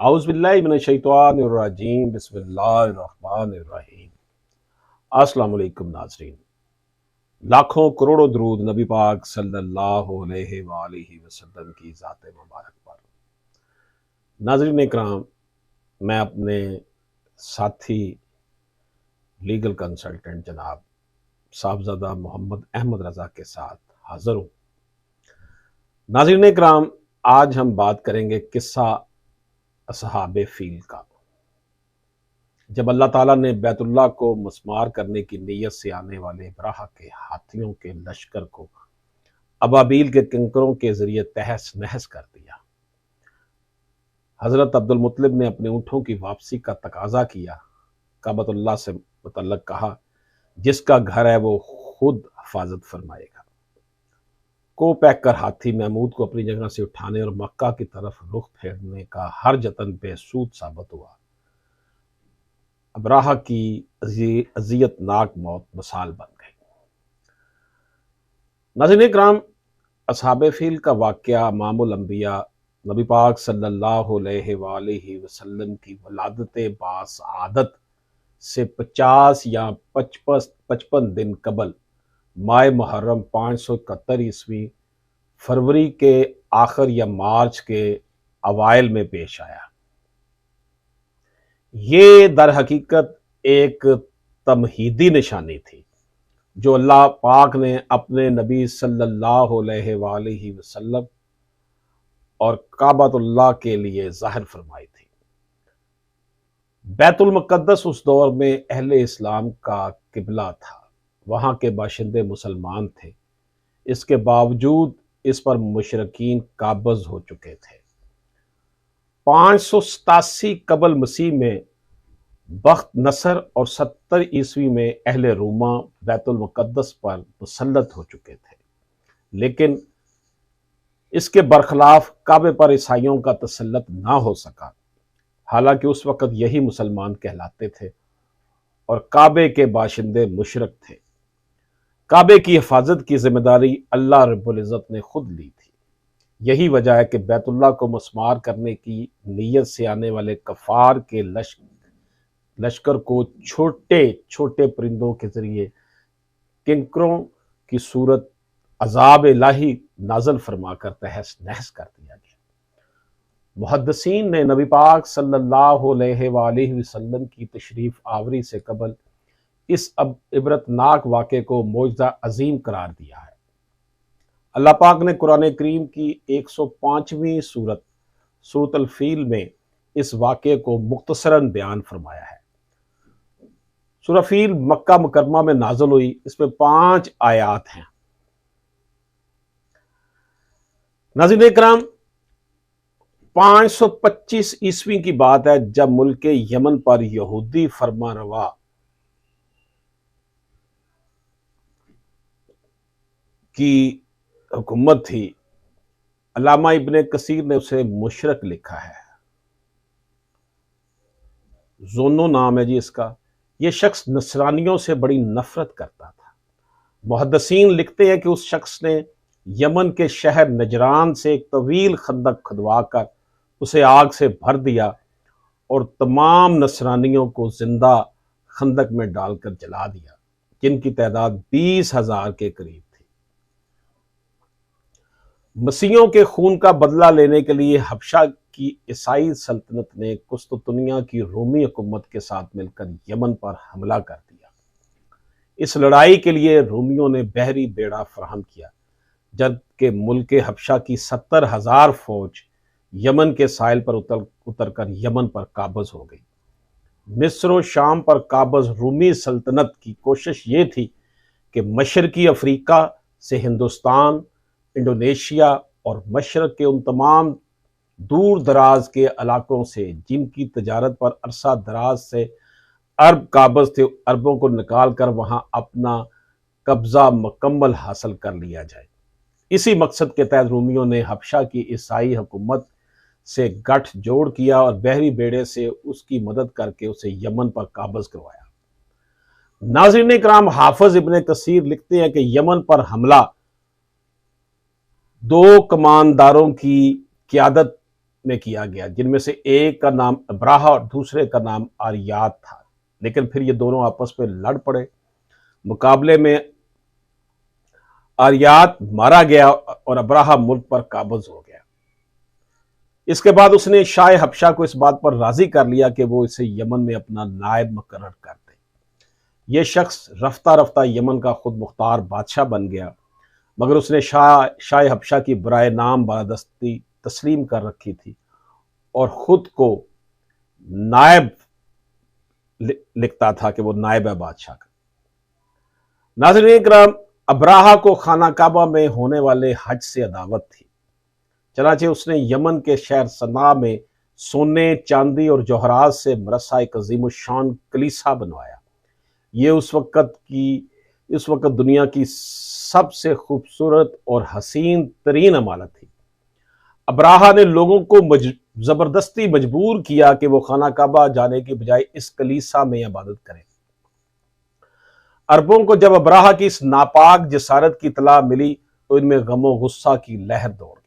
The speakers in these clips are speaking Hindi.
आउज़ुबिल्लाहि मिनश्शैतानिर्रजीम बिस्मिल्लाहिर्रहमानिर्रहीम। अस्सलाम वालेकुम नाज़रीन। लाखों करोड़ों दरूद नबी पाक सल्लल्लाहु अलैहि वालैहि वसल्लम की ज़ात मुबारक पर। नाज़रीन इकराम, मैं अपने साथी लीगल कंसल्टेंट जनाब साहबजादा मोहम्मद अहमद रज़ा के साथ हाज़िर हूँ। नाज़रीन इकराम, आज हम बात करेंगे किस्सा असहाबे फील का। जब अल्लाह ताला ने बैतुल्लाह को मस्मार करने की नीयत से आने वाले इब्राहा के हाथियों के लश्कर को अबाबील के कंकरों के जरिए तहस नहस कर दिया, हजरत अब्दुल मुत्तलिब ने अपने ऊँटों की वापसी का तकाजा किया। काबतुल्लाह से मुतल्लक कहा, जिसका घर है वो खुद हिफाजत फरमाएगा। को पैक कर हाथी महमूद को अपनी जगह से उठाने और मक्का की तरफ रुख फेरने का हर जतन बेसूद साबित हुआ। अब्राहा की अजियतनाक मौत मिसाल बन गई। नाज़रीन इकराम, असहाबे फील का वाक़या मामुल अंबिया नबी पाक सल्लल्लाहु अलैहि वसल्लम की वलादत बासआदत से 50 या 55 दिन कबल माह मुहर्रम 571 ईस्वी फरवरी के आखिर या मार्च के अवाइल में पेश आया। ये दर हकीकत एक तमहीदी निशानी थी जो अल्लाह पाक ने अपने नबी सल्लल्लाहु अलैहि वसल्लम और काबतुल्लाह के लिए जाहिर फरमाई थी। बैतुल मुक़द्दस उस दौर में अहले इस्लाम का किबला था। वहाँ के बाशिंदे मुसलमान थे, इसके बावजूद इस पर मुशरिकीन काबज़ हो चुके थे। 587 कबल मसीह में बख्त नसर और 70 ईस्वी में अहले रूमा बैतुल मुक़द्दस पर मुसल्लत हो चुके थे, लेकिन इसके बरखिलाफ काबे पर ईसाइयों का तसल्लुत ना हो सका। हालांकि उस वक़्त यही मुसलमान कहलाते थे और काबे के बाशिंदे मुशरिक थे। काबे की हिफाजत की जिम्मेदारी अल्लाह रब्बुल इज़्ज़त ने खुद ली थी। यही वजह है कि बैतुल्लाह को मस्मार करने की नीयत से आने वाले कफार के लश्कर को छोटे छोटे परिंदों के जरिए किंकरों की सूरत अजाब इलाही नाजल फरमाकर तहस नहस कर दिया गया। मुहद्दिसीन ने नबी पाक सल्लल्लाहु अलैहि वसल्लम की तशरीफ आवरी से कबल इस अब इबरतनाक वाक़े को मौजज़ा अजीम करार दिया है। अल्लाह पाक ने कुरान करीम की 105वीं सूरत अल फील में इस वाक़े को मुख्तसरन बयान फरमाया है। सूरह फील मक्का मुकरमा में नाज़िल हुई। इसमें 5 आयात हैं। नाज़रीन इकराम, 525 ईस्वी की बात है जब मुल्क यमन पर यहूदी फरमानरवा की हुकूमत थी। अल्लामा इब्ने कसीर ने उसे मुशरिक लिखा है। जोनो नाम है जी इसका। ये शख्स नसरानियों से बड़ी नफरत करता था। मुहद्दिसीन लिखते हैं कि उस शख्स ने यमन के शहर नजरान से एक तवील खंदक खुदवा कर उसे आग से भर दिया और तमाम नसरानियों को जिंदा खंदक में डालकर जला दिया, जिनकी तादाद 20,000 के करीब थी। मसीहों के खून का बदला लेने के लिए हबशा की ईसाई सल्तनत ने कुस्तुतनिया की रोमी हुकूमत के साथ मिलकर यमन पर हमला कर दिया। इस लड़ाई के लिए रोमियों ने बहरी बेड़ा फराहम किया, जबकि मुल्क हबशा की 70,000 फौज यमन के साहिल पर उतरकर यमन पर काबज हो गई। मिस्र और शाम पर काबज रूमी सल्तनत की कोशिश ये थी कि मशरकी अफ्रीका से हिंदुस्तान, इंडोनेशिया और मशरक के उन तमाम दूर दराज के इलाकों से जिनकी तजारत पर अरसा दराज से अरब काबज थे, अरबों को निकाल कर वहां अपना कब्जा मुकम्मल हासिल कर लिया जाए। इसी मकसद के तहत रूमियों ने हबशा की ईसाई हुकूमत से गठ जोड़ किया और बहरी बेड़े से उसकी मदद करके उसे यमन पर काबज करवाया। नाज़रीन इकराम, हाफिज इब्ने कसीर लिखते हैं कि यमन पर हमला 2 कमानदारों की क़यादत में किया गया, जिनमें से एक का नाम अब्राहा और दूसरे का नाम आरियात था। लेकिन फिर ये दोनों आपस में लड़ पड़े। मुकाबले में आरियात मारा गया और अब्राहा मुल्क पर काबज हो गया। इसके बाद उसने शाह हबशा को इस बात पर राजी कर लिया कि वो इसे यमन में अपना नायब मुकर्रर कर दे। यह शख्स रफ्ता रफ्ता यमन का खुद मुख्तार बादशाह बन गया, मगर उसने शाह हबशा की बराए नाम बालादस्ती तस्लीम कर रखी थी और खुद को नायब लिखता था कि वो नायब है बादशाह का। नाज़रीन इकराम, अब्राहा को खाना काबा में होने वाले हज से अदावत थी। चनाचे उसने यमन के शहर सना में सोने, चांदी और जौहरात से मरसा एक अजीमुशान कलीसा बनवाया। ये उस वक्त दुनिया की सबसे खूबसूरत और हसीन तरीन इमारत थी। अब्राहा ने लोगों को जबरदस्ती मजबूर किया कि वो खाना काबा जाने की बजाय इस कलीसा में इबादत करें। अरबों को जब अब्राहा की इस नापाक जसारत की इतला मिली तो इनमें गमो गुस्सा की लहर दौड़ गई।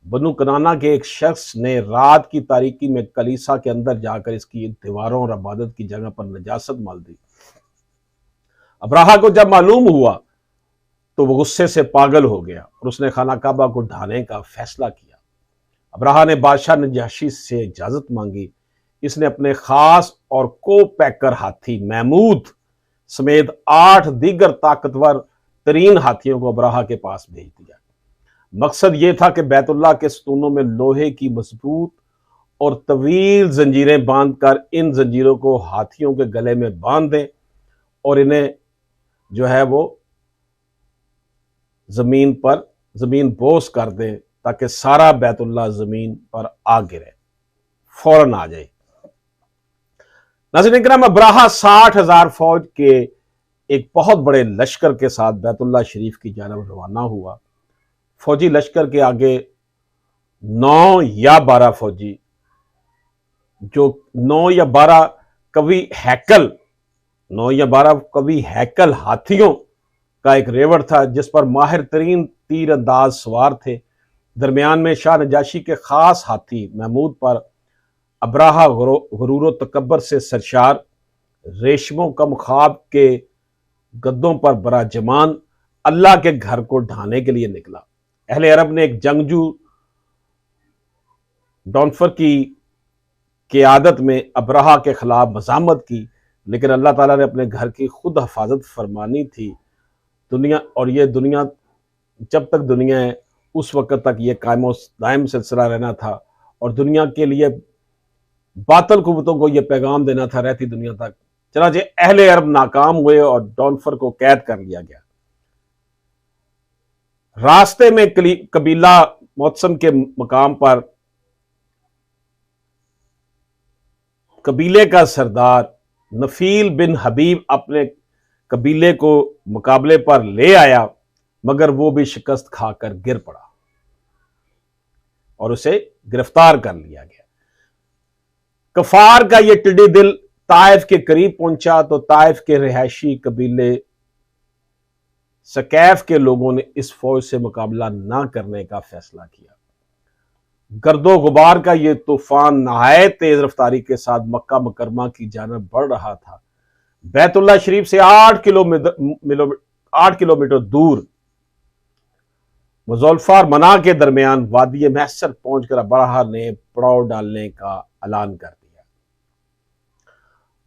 बनु कनाना के एक शख्स ने रात की तारीकी में कलीसा के अंदर जाकर इसकी दीवारों और इबादत की जगह पर नजासत मल दी। अब्राहा को जब मालूम हुआ तो वो गुस्से से पागल हो गया और उसने खाना काबा को ढाने का फैसला किया। अब्राहा ने बादशाह नजाशी से इजाजत मांगी। इसने अपने खास और को पैकर हाथी महमूद समेत 8 दीगर ताकतवर तरीन हाथियों को अब्राहा के पास भेज दिया। मकसद यह था कि बैतुल्लाह के सतूनों में लोहे की मजबूत और तवील जंजीरें बांधकर इन जंजीरों को हाथियों के गले में बांध दें और इन्हें जो है वो जमीन बोस कर दें ताकि सारा बैतुल्लाह जमीन पर आ गिरे, फौरन आ जाए। नाज़रीन इकराम, अब्राहा 60,000 फौज के एक बहुत बड़े लश्कर के साथ बैतुल्लाह शरीफ की जानब रवाना हुआ। फौजी लश्कर के आगे 9 या 12 फौजी, जो 9 या 12 कवि हैकल हाथियों का एक रेवड़ था, जिस पर माहिर तरीन तीर अंदाज सवार थे। दरमियान में शाह नजाशी के खास हाथी महमूद पर अब्राहा गुरूर तकब्बर से सरशार रेशमों कम ख्वाब के गद्दों पर बराजमान अल्लाह के घर को ढाने के लिए निकला। अहले अरब ने एक जंगजू डॉनफर की क़ियादत में अब्राहा के खिलाफ मज़ामत की, लेकिन अल्लाह ताला ने अपने घर की खुद हिफाजत फरमानी थी। दुनिया जब तक दुनिया है उस वक्त तक ये कायम दायम सिलसिला रहना था और दुनिया के लिए बातिल कुव्वतों को यह पैगाम देना था रहती दुनिया तक। चनाचे अहले अरब नाकाम हुए और डॉनफर को कैद कर लिया गया। रास्ते में कबीला मौसम के मकाम पर कबीले का सरदार नफील बिन हबीब अपने कबीले को मुकाबले पर ले आया, मगर वो भी शिकस्त खाकर गिर पड़ा और उसे गिरफ्तार कर लिया गया। कफार का यह टिड्डी दिल ताइफ के करीब पहुंचा तो ताइफ के रिहायशी कबीले सकैफ के लोगों ने इस फौज से मुकाबला न करने का फैसला किया। गर्दो गुबार का यह तूफान नहायत तेज रफ्तारी के साथ मक्का मुकरमा की जानब बढ़ रहा था। बैतुल्लाह शरीफ से 8 किलोमीटर दूर मुज़ल्फा और मना के दरमियान वादी महसर पहुंचकर अब्राहा ने पड़ाव डालने का ऐलान कर दिया।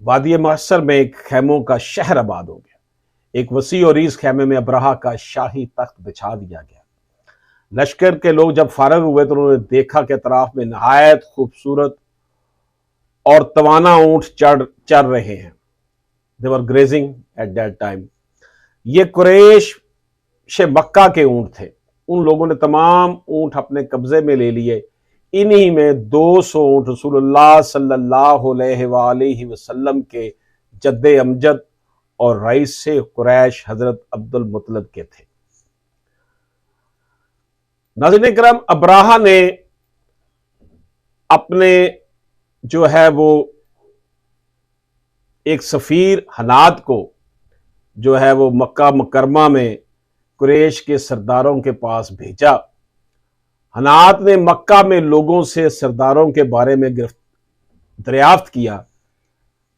वादी महसर में एक खैमों का शहर आबाद हो गया। एक वसी और रीज़ खैमे में अब्राहा का शाही तख्त बिछा दिया गया। लश्कर के लोग जब फारग हुए तो उन्होंने देखा कि अतराफ में नहायत खूबसूरत और तवाना ऊंट चर रहे हैं। दे वर ग्रेजिंग एट दैट टाइम। ये कुरैश से मक्का के ऊंट थे। उन लोगों ने तमाम ऊंट अपने कब्जे में ले लिए। इन्हीं में 200 ऊंट रसूलुल्लाह सल्लल्लाहु अलैहि वसल्लम के जद्दे अमजद और रईस कुरैश हजरत अब्दुल मुत्तलिब के थे। नाज़रीन करम, अब्राहा ने अपने जो है वो एक सफीर हनाद को जो है वो मक्का मुकरमा में कुरैश के सरदारों के पास भेजा हनात ने मक्का में लोगों से सरदारों के बारे में दरियाफ्त किया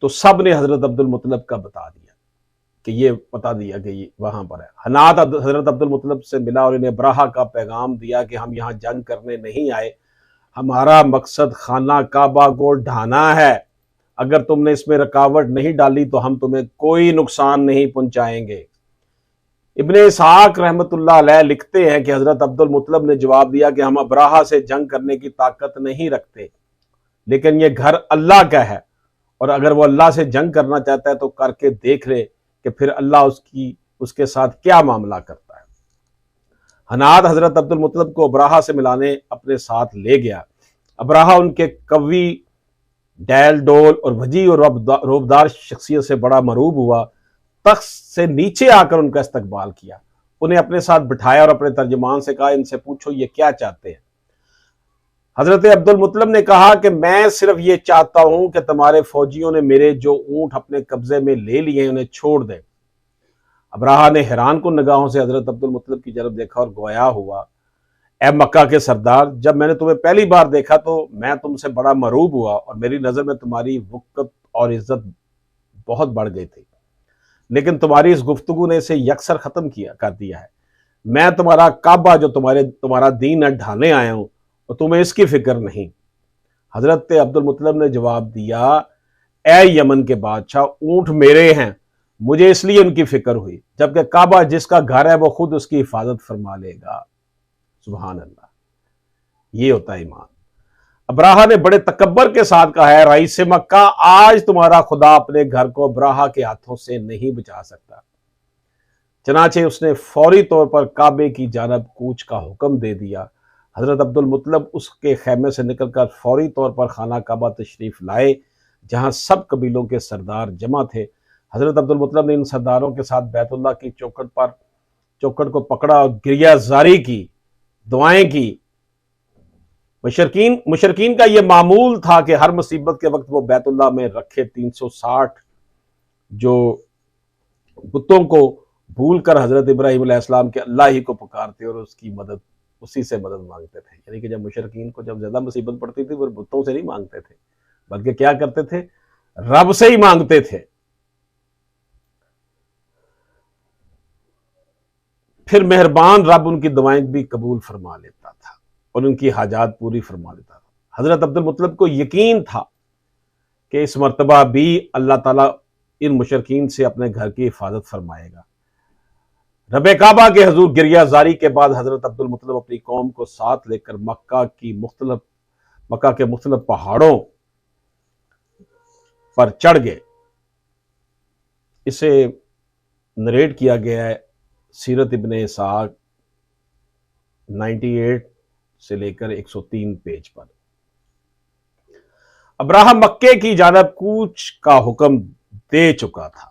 तो सब ने हजरत अब्दुल मुतलब का बता दिया कि ये बता दिया कि ये वहां पर है। हनात हजरत अब्दुल मुतलब से मिला और इन्हें अब्राहा का पैगाम दिया कि हम यहां जंग करने नहीं आए, हमारा मकसद खाना काबा को ढाना है। अगर तुमने इसमें रुकावट नहीं डाली तो हम तुम्हें कोई नुकसान नहीं पहुंचाएंगे। इब्ने इसहाक रहमतुल्लाह अलैह लिखते हैं कि हजरत अब्दुल मुतलब ने जवाब दिया कि हम अब्राहा से जंग करने की ताकत नहीं रखते, लेकिन ये घर अल्लाह का है और अगर वो अल्लाह से जंग करना चाहता है तो करके देख ले कि फिर अल्लाह उसके साथ क्या मामला करता है। हनाद हजरत अब्दुल मुतलब को अब्राहा से मिलाने अपने साथ ले गया। अब्राहा उनके कवि, डैल डोल और वजी और रोबदार शख्सियत से बड़ा मरूब हुआ। तख्त से नीचे आकर उनका इस्तकबाल किया, उन्हें अपने साथ बिठाया और अपने तर्जुमान से कहा, इनसे पूछो ये क्या चाहते हैं। हजरत अब्दुल मुतलब ने कहा कि मैं सिर्फ ये चाहता हूं कि तुम्हारे फौजियों ने मेरे जो ऊंट अपने कब्जे में ले लिए उन्हें छोड़ दें। अब्राहा ने हैरान कुन निगाहों से हजरत अब्दुल मुतलब की तरफ देखा और गोया हुआ, ए मक्का के सरदार, जब मैंने तुम्हें पहली बार देखा तो मैं तुमसे बड़ा मरूब हुआ और मेरी नजर में तुम्हारी वक़्त और इज्जत बहुत बढ़ गई थी, लेकिन तुम्हारी इस गुफ्तगू ने इसे यकसर खत्म कर दिया है। मैं तुम्हारा काबा जो तुम्हारा दीन है ढाने आया हूं और तुम्हें इसकी फिक्र नहीं। हजरत अब्दुल मुतलब ने जवाब दिया, ए यमन के बादशाह, ऊंट मेरे हैं, मुझे इसलिए उनकी फिक्र हुई, जबकि काबा जिसका घर है वो खुद उसकी हिफाजत फरमा लेगा। सुभान अल्लाह, ये होता है ईमान। अब्राहा ने बड़े तकब्बर के साथ कहा है, रईस मक्का, आज तुम्हारा खुदा अपने घर को अब्राहा के हाथों से नहीं बचा सकता। चनाचे उसने फौरी तौर पर काबे की जानब कूच का हुक्म दे दिया। हजरत अब्दुल मुतलब उसके खैमे से निकलकर फौरी तौर पर खाना काबा तशरीफ लाए, जहां सब कबीलों के सरदार जमा थे। हजरत अब्दुल मुतलब ने इन सरदारों के साथ बैतुल्लाह की चौखट को पकड़ा और गिरिया जारी की, दुआएं की। मुशरकीन का यह मामूल था कि हर मुसीबत के वक्त वो बैतुल्लाह में रखे 360 जो बुतों को भूल कर हजरत इब्राहिम अलैहिस्सलाम के अल्लाह ही को पुकारते और उसी से मदद मांगते थे। यानी कि जब मुशरकीन को जब ज्यादा मुसीबत पड़ती थी वो बुतों से नहीं मांगते थे, बल्कि क्या करते थे, रब से ही मांगते थे। फिर मेहरबान रब उनकी दुआएं भी कबूल फरमा लेता था और उनकी हाजात पूरी फरमा लेता था। हजरत अब्दुल मुतलब को यकीन था कि इस मर्तबा भी अल्लाह ताला इन मुशरकीन से अपने घर की हिफाजत फरमाएगा। रबे काबा के हजूर गिरिया जारी के बाद हजरत अब्दुल मुतलब अपनी कौम को साथ लेकर मक्का के मुख्तलिफ पहाड़ों पर चढ़ गए। इसे नरेट किया गया है सीरत इब्ने इसाक 98 से लेकर 103 पेज पर। अब्राहा मक्के की जानब कूच का हुक्म दे चुका था।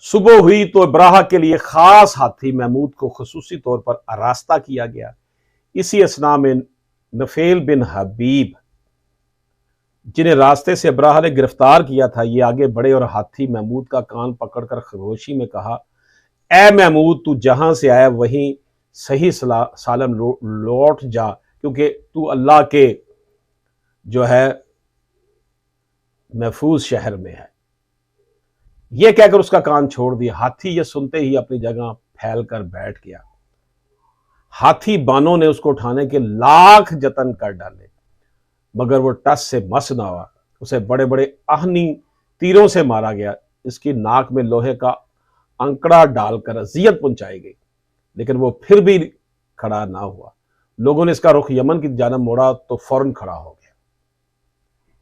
सुबह हुई तो अब्राहा के लिए खास हाथी महमूद को खुसूसी तौर पर आरास्ता किया गया। इसी असना में नफेल बिन हबीब, जिन्हें रास्ते से अब्राहा ने गिरफ्तार किया था, ये आगे बढ़े और हाथी महमूद का कान पकड़कर खरोशी में कहा, ए महमूद, तू जहां से आया वहीं सही सालम लौट जा, क्योंकि तू अल्लाह के जो है महफूज शहर में है। यह कहकर उसका कान छोड़ दिया। हाथी यह सुनते ही अपनी जगह फैल कर बैठ गया। हाथी बानों ने उसको उठाने के लाख जतन कर डाले, मगर वो टस से मस ना हुआ। उसे बड़े बड़े आहनी तीरों से मारा गया। इसकी नाक में लोहे का अंकड़ा डालकर अजियत पहुंचाई गई, लेकिन वो फिर भी खड़ा ना हुआ। लोगों ने इसका रुख यमन की जानब मोड़ा तो फौरन खड़ा हो गया।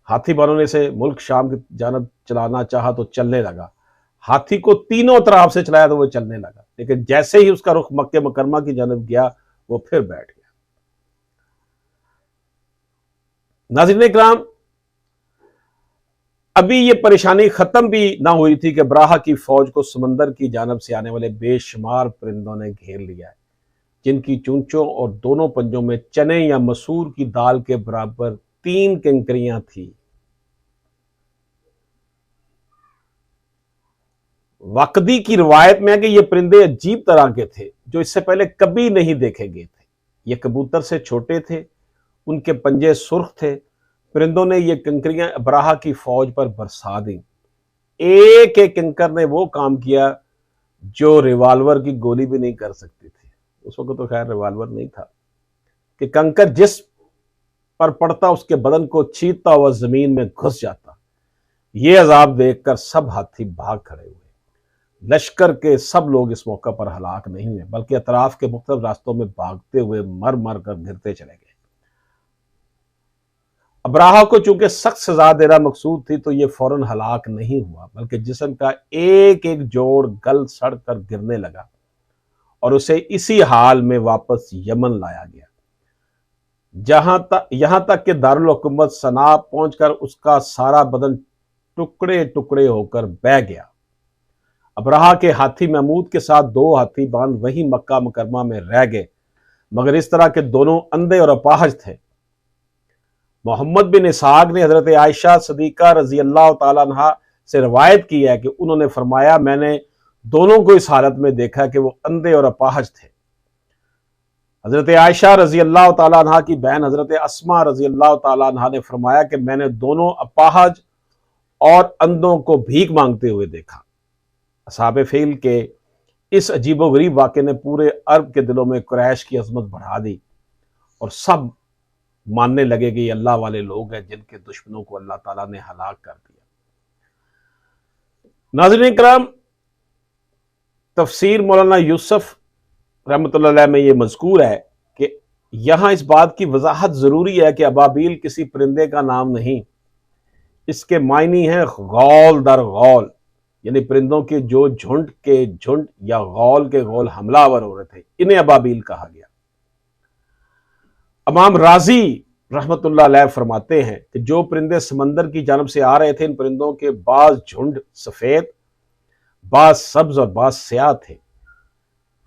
हाथी बानों ने इसे मुल्क शाम की जानब चलाना चाहा तो चलने लगा। हाथी को तीनों तरफ से चलाया तो वो चलने लगा, लेकिन जैसे ही उसका रुख मक्के मुकरमा की जानब गया वो फिर बैठ गया। नाज़रीन इकराम, अभी ये परेशानी खत्म भी ना हुई थी कि अब्राहा की फौज को समंदर की जानब से आने वाले बेशुमार परिंदों ने घेर लिया है, जिनकी चूंचों और दोनों पंजों में चने या मसूर की दाल के बराबर 3 कंकरियां थी। वाकदी की रिवायत में है कि ये परिंदे अजीब तरह के थे। जो इससे पहले कभी नहीं देखे गए थे। ये कबूतर से छोटे थे, उनके पंजे सुर्ख थे। परिंदों ने ये कंकरियां अब्राहा की फौज पर बरसा दी। एक एक कंकर ने वो काम किया जो रिवाल्वर की गोली भी नहीं कर सकती थी। उस वक्त तो खैर रिवाल्वर नहीं था कि कंकर जिस पर पड़ता उसके बदन को छींटता हुआ जमीन में घुस जाता। ये अजाब देखकर सब हाथी भाग खड़े हुए। लश्कर के सब लोग इस मौका पर हलाक नहीं हुए, बल्कि अतराफ के मुख्तलिफ रास्तों में भागते हुए मर मर कर गिरते चले गए। अब्राहा को चूंकि सख्त सजा देना मकसूद थी, तो ये फौरन हलाक नहीं हुआ, बल्कि जिस्म का एक एक जोड़ गल सड़ कर गिरने लगा और उसे इसी हाल में वापस यमन लाया गया। यहां तक कि दारुल हुकूमत सना पहुंचकर उसका सारा बदन टुकड़े टुकड़े होकर बह गया। अब्राहा के हाथी महमूद के साथ 2 हाथी बांध वही मक्का मुकरमा में रह गए, मगर इस तरह के दोनों अंधे और अपाहज थे। मोहम्मद बिन इसहाक ने हजरत आयशा सदीका रजी अल्लाह तआला अन्हा से रवायत की है कि उन्होंने फरमाया, मैंने दोनों को इस हालत में देखा कि वो अंधे और अपाहज थे। हजरत आयशा रजी अल्लाह तआला अन्हा की बहन हजरत अस्मा रजी अल्लाह तआला अन्हा ने फरमाया कि मैंने दोनों अपाहज और अंधों को भीख मांगते हुए देखा। असहाबे फील के इस अजीबोगरीब वाक़े ने पूरे अरब के दिलों में कुरैश की अजमत बढ़ा दी और सब मानने लगे कि ये अल्लाह वाले लोग हैं जिनके दुश्मनों को अल्लाह ताला ने हलाक कर दिया। नाज़रीन किराम, तफसीर मौलाना यूसुफ रहमतुल्लाह अलैह में ये मज़कूर है कि यहां इस बात की वजाहत जरूरी है कि अबाबील किसी परिंदे का नाम नहीं, इसके मायनी है गौल दर गौल, यानी परिंदों के जो झुंड के झुंड या गौल के गौल हमलावर हो रहे थे, इन्हें अबाबील कहा गया। इमाम राजी रहमतुल्लाह अलैह फरमाते हैं कि जो परिंदे समंदर की जानब से आ रहे थे, इन परिंदों के बाज झुंड सफेद, बाज सब्ज और बाज स्याह थे।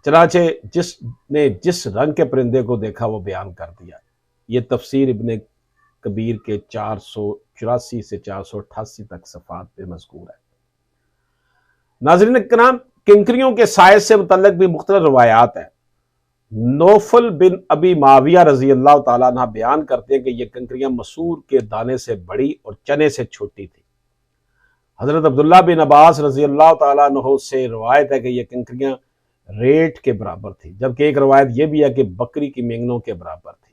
चनाचे जिसने जिस रंग के परिंदे को देखा वो बयान कर दिया। ये तफसीर इब्ने कबीर के 484 से 488 तक सफ़ात पे मज़कूर है। नाज़रीन किराम, किंकरियों के साइज से मुतल्लिक़ भी मुख्तलिफ रवायात है। नौफल बिन अबी माविया रजी अल्लाह तआला अन्हा बयान करते हैं कि ये कंकरियां मसूर के दाने से बड़ी और चने से छोटी थी। हजरत अब्दुल्ला बिन अब्बास रजी अल्लाह तआला अन्हु से रवायत है कि ये कंकरियां रेट के बराबर थी, जबकि एक रवायत यह भी है कि बकरी की मेंगनों के बराबर थी।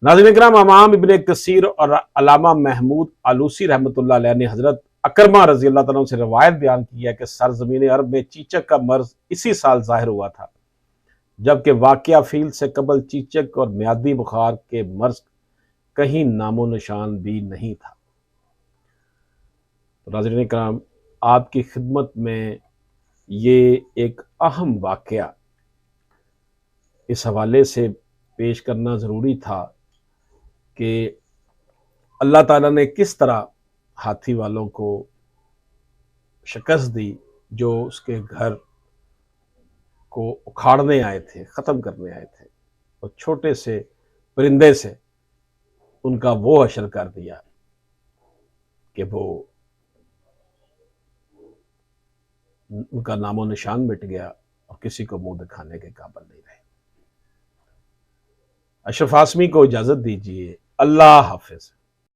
नाज़रीन किराम, इमाम इब्ने कसीर और अल्लामा महमूद आलूसी रहमतुल्लाह अलैह ने हजरत अकरमा रजी अल्लाह तआला से रवायत बयान की है कि सरजमीन अरब में चीचक का मर्ज इसी साल जाहिर हुआ था, जबकि वाक़या फील से कबल चीचक और म्यादी बुखार के मर्ज कहीं नामो निशान भी नहीं था। तो नाज़रीन किराम, आपकी खिदमत में ये एक अहम वाक़या इस हवाले से पेश करना ज़रूरी था कि अल्लाह ताला ने किस तरह हाथी वालों को शिकस्त दी जो उसके घर को उखाड़ने आए थे, ख़त्म करने आए थे, और छोटे से परिंदे से उनका वो हशर कर दिया कि वो उनका नामो निशान मिट गया और किसी को मुंह दिखाने के काबिल नहीं रहे। अशरफ आसमी को इजाज़त दीजिए। अल्लाह हाफिज़।